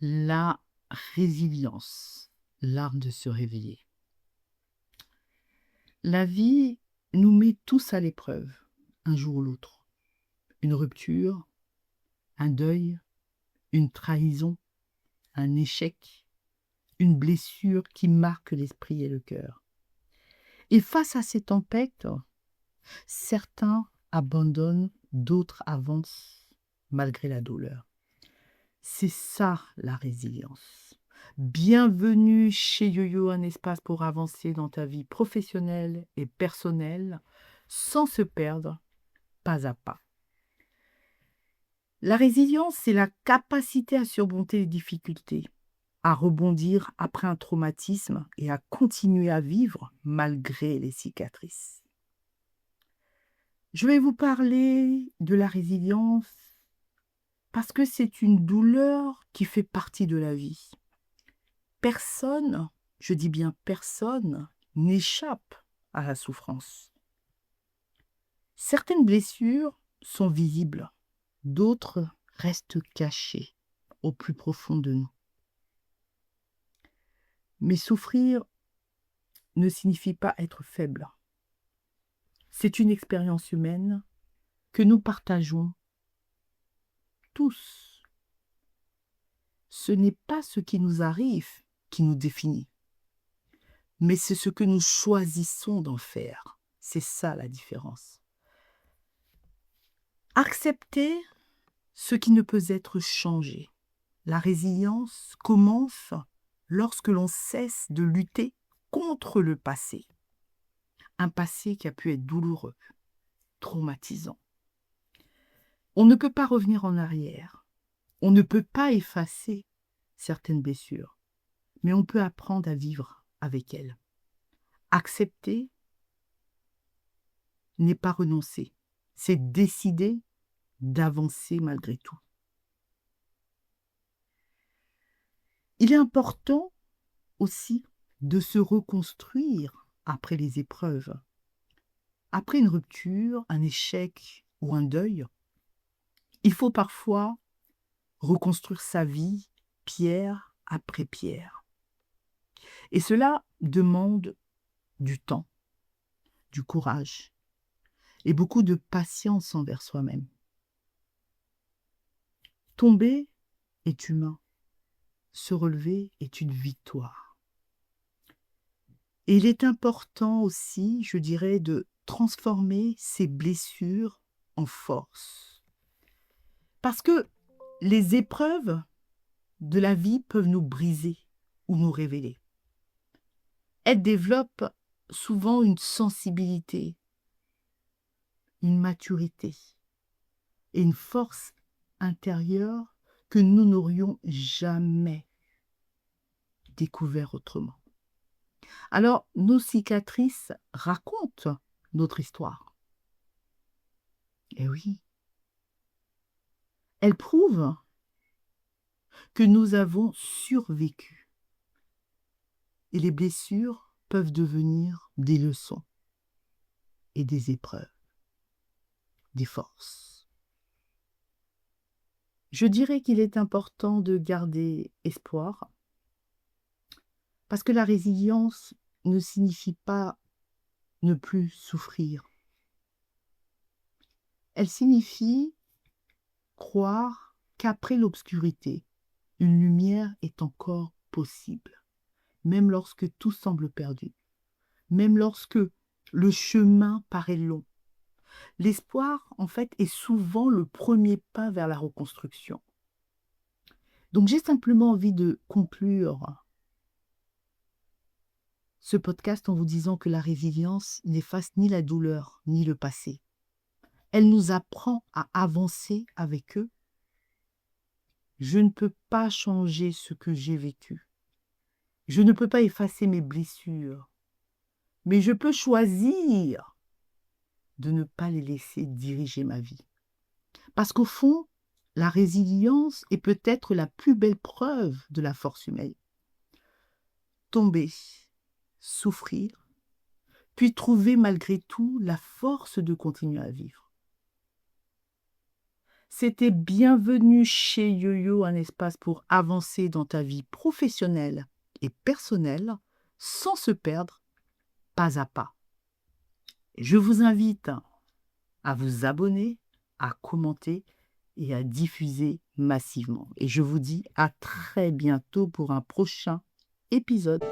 La résilience, l'art de se réveiller. La vie nous met tous à l'épreuve, un jour ou l'autre. Une rupture, un deuil, une trahison, un échec, une blessure qui marque l'esprit et le cœur. Et face à ces tempêtes, certains abandonnent, d'autres avancent malgré la douleur. C'est ça la résilience. Bienvenue chez YoYo, un espace pour avancer dans ta vie professionnelle et personnelle sans se perdre pas à pas. La résilience, c'est la capacité à surmonter les difficultés, à rebondir après un traumatisme et à continuer à vivre malgré les cicatrices. Je vais vous parler de la résilience parce que c'est une douleur qui fait partie de la vie. Personne, je dis bien personne, n'échappe à la souffrance. Certaines blessures sont visibles, d'autres restent cachées au plus profond de nous. Mais souffrir ne signifie pas être faible. C'est une expérience humaine que nous partageons tous. Ce n'est pas ce qui nous arrive qui nous définit, mais c'est ce que nous choisissons d'en faire. C'est ça la différence. Accepter ce qui ne peut être changé. La résilience commence lorsque l'on cesse de lutter contre le passé. Un passé qui a pu être douloureux, traumatisant. On ne peut pas revenir en arrière. On ne peut pas effacer certaines blessures, mais on peut apprendre à vivre avec elles. Accepter n'est pas renoncer, c'est décider d'avancer malgré tout. Il est important aussi de se reconstruire après les épreuves. Après une rupture, un échec ou un deuil, il faut parfois reconstruire sa vie pierre après pierre. Et cela demande du temps, du courage et beaucoup de patience envers soi-même. Tomber est humain, se relever est une victoire. Et il est important aussi, je dirais, de transformer ces blessures en force. Parce que les épreuves de la vie peuvent nous briser ou nous révéler. Elles développent souvent une sensibilité, une maturité et une force intérieure que nous n'aurions jamais découvert autrement. Alors, nos cicatrices racontent notre histoire. Et oui, elles prouvent que nous avons survécu. Et les blessures peuvent devenir des leçons et des épreuves, des forces. Je dirais qu'il est important de garder espoir, parce que la résilience ne signifie pas ne plus souffrir. Elle signifie croire qu'après l'obscurité, une lumière est encore possible, même lorsque tout semble perdu, même lorsque le chemin paraît long. L'espoir, en fait, est souvent le premier pas vers la reconstruction. Donc, j'ai simplement envie de conclure ce podcast en vous disant que la résilience n'efface ni la douleur, ni le passé. Elle nous apprend à avancer avec eux. Je ne peux pas changer ce que j'ai vécu. Je ne peux pas effacer mes blessures. Mais je peux choisir de ne pas les laisser diriger ma vie. Parce qu'au fond, la résilience est peut-être la plus belle preuve de la force humaine. Tomber, souffrir, puis trouver malgré tout la force de continuer à vivre. C'était Bienvenue chez YoYo, un espace pour avancer dans ta vie professionnelle et personnelle sans se perdre pas à pas. Je vous invite à vous abonner, à commenter et à diffuser massivement. Et je vous dis à très bientôt pour un prochain épisode.